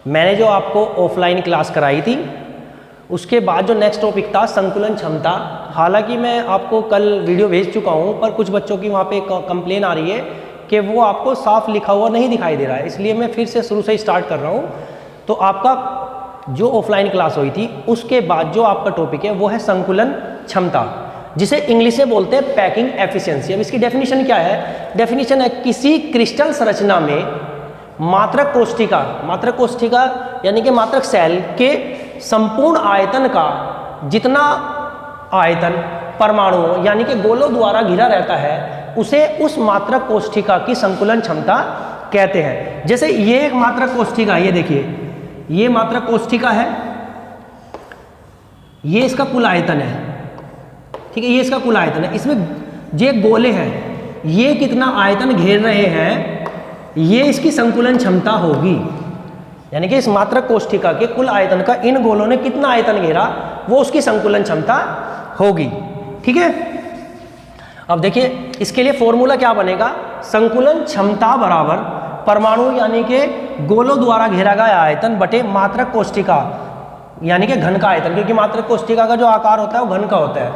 मैंने जो आपको ऑफलाइन क्लास कराई थी उसके बाद जो नेक्स्ट टॉपिक था संकुलन क्षमता, हालांकि मैं आपको कल वीडियो भेज चुका हूँ, पर कुछ बच्चों की वहाँ पे कंप्लेन आ रही है कि वो आपको साफ लिखा हुआ नहीं दिखाई दे रहा है, इसलिए मैं फिर से शुरू से स्टार्ट कर रहा हूँ। तो आपका जो ऑफलाइन क्लास हुई थी उसके बाद जो आपका टॉपिक है वो है संकुलन क्षमता, जिसे इंग्लिश में बोलते हैं पैकिंग एफिशिएंसी। अब इसकी डेफिनेशन क्या है? डेफिनेशन है किसी क्रिस्टल संरचना में मात्रक कोष्ठिका यानी कि मात्रक सेल के संपूर्ण आयतन का जितना आयतन परमाणुओं यानी कि गोलों द्वारा घिरा रहता है उसे उस मात्रक कोष्ठिका की संकुलन क्षमता कहते हैं। जैसे ये एक मात्रक कोष्ठिका है, ये देखिए ये मात्रक कोष्ठिका है, ये इसका कुल आयतन है, ठीक है, ये इसका कुल आयतन है। इसमें ये गोले हैं, ये कितना आयतन घेर रहे हैं, ये इसकी संकुलन क्षमता होगी। यानी कि इस मात्रक कोष्ठिका के कुल आयतन का इन गोलों ने कितना आयतन घेरा वो उसकी संकुलन क्षमता होगी, ठीक है। अब देखिए इसके लिए फॉर्मूला क्या बनेगा? संकुलन क्षमता बराबर परमाणु यानी कि गोलों द्वारा घेरा गया आयतन बटे मात्रक कोष्ठिका यानी कि घन का आयतन, क्योंकि मात्रक कोष्ठिका का जो आकार होता है वो घन का होता है।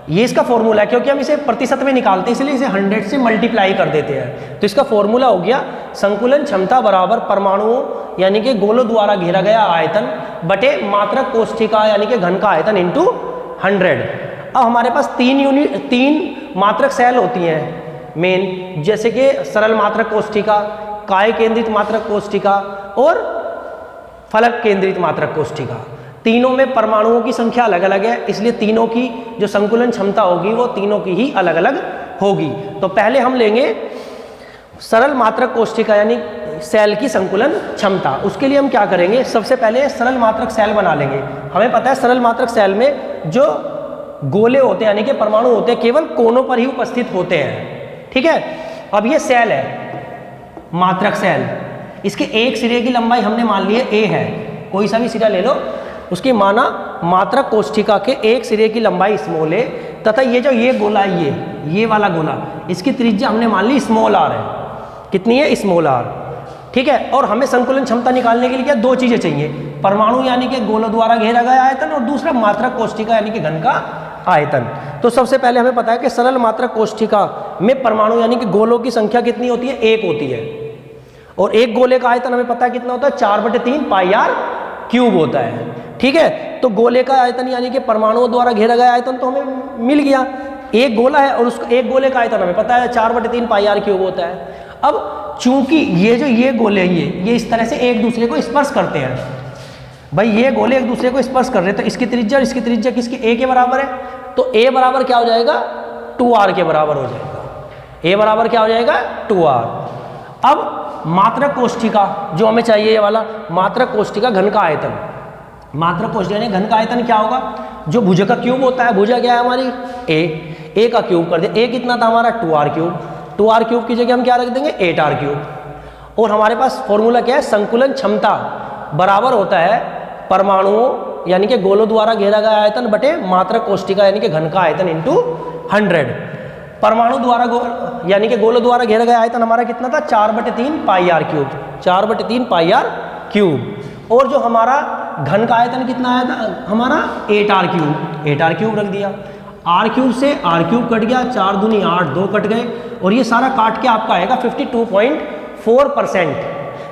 ये इसका फॉर्मूला है, क्योंकि हम इसे प्रतिशत में निकालते हैं इसलिए इसे 100 से मल्टीप्लाई कर देते हैं। तो इसका फॉर्मूला हो गया संकुलन क्षमता बराबर परमाणुओं यानी कि गोलों द्वारा घेरा गया आयतन बटे मात्रक कोष्ठिका यानी कि घन का आयतन इंटू 100। अब हमारे पास तीन मात्रक सेल होती हैं मेन, जैसे कि सरल मात्रक कोष्ठिका, काय केंद्रित मात्रक कोष्ठिका और फलक केंद्रित मात्रक कोष्ठिका। तीनों में परमाणुओं की संख्या अलग अलग है, इसलिए तीनों की जो संकुलन क्षमता होगी वो तीनों की ही अलग अलग होगी। तो पहले हम लेंगे सरल मात्रक कोष्ठिका यानी सेल की संकुलन क्षमता। उसके लिए हम क्या करेंगे? सबसे पहले सरल मात्रक सेल बना लेंगे। हमें पता है सरल मात्रक सेल में जो गोले होते हैं यानी कि परमाणु होते हैं केवल कोनों पर ही उपस्थित होते हैं, ठीक है। अब ये सेल है मात्रक सेल, इसके एक सिरे की लंबाई हमने मान ली है a है, कोई सा भी सिरा ले लो, उसकी माना मात्रक कोष्ठिका के एक सिरे की लंबाई स्मॉल है तथा ये जो ये गोला है ये वाला गोला इसकी त्रिज्या हमने मान ली स्मॉल r है। कितनी है? स्मॉल r, ठीक है। और हमें संकुलन क्षमता निकालने के लिए क्या दो चीजें चाहिए? परमाणु यानी कि गोलों द्वारा घेरा गया आयतन और दूसरा मात्रक कोष्ठिका यानी कि घन का आयतन। तो सबसे पहले हमें पता है कि सरल मात्रक कोष्ठिका में परमाणु यानी कि गोलों की संख्या कितनी होती है? 1 होती है, और एक गोले का आयतन हमें पता है कितना होता है? 4/3 पाई r क्यूब होता है, ठीक है। तो गोले का आयतन यानी कि परमाणुओं द्वारा घेरा गया आयतन तो हमें मिल गया, एक गोला है और उसका एक गोले का आयतन हमें पता है 4/3 पाई r क्यूब होता है। अब चूंकि ये गोले ये इस तरह से एक दूसरे को स्पर्श करते हैं, भाई ये गोले एक दूसरे को स्पर्श कर रहे हैं, तो इसकी त्रिज्या और इसकी त्रिज्या किसकी? a के बराबर है, तो a बराबर क्या हो जाएगा? 2r के बराबर हो जाएगा। a बराबर क्या हो जाएगा? 2r। अब मात्रक कोष्ठिका जो हमें चाहिए, ये वाला मात्रक कोष्ठिका घन का आयतन, मात्रक कोष्ठिका घन का आयतन क्या होगा? जो भुजा का क्यूब होता है, भुजा क्या है हमारी? a का क्यूब कर दे, a कितना था हमारा? 2r क्यूब, 2r क्यूब की जगह हम क्या रख देंगे? 8r cube. और हमारे पास फॉर्मूला क्या है? संकुलन क्षमता बराबर होता है परमाणुओं यानी कि गोलों द्वारा घेरा गया आयतन बटे मात्रक कोष्ठिका यानी कि घन का आयतन इंटू 100। परमाणु द्वारा यानी कि गोलों द्वारा घेरा गया आयतन हमारा कितना था? 4/3 पाई r क्यूब, 4/3 पाई r क्यूब। और जो हमारा घन का आयतन कितना आया था हमारा? 8r क्यूब, 8r क्यूब रख दिया। r क्यूब से r क्यूब कट गया, 4 दूनी 8, 2 कट गए, और ये सारा काट के आपका आएगा 52.4%।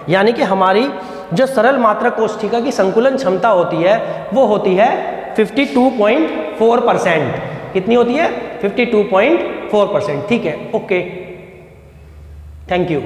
यानी कि हमारी जो सरल मात्रक कोष्ठिका की संकुलन क्षमता होती है वो होती है 52.4%। कितनी होती है? 52.4%, ठीक है, ओके, थैंक यू।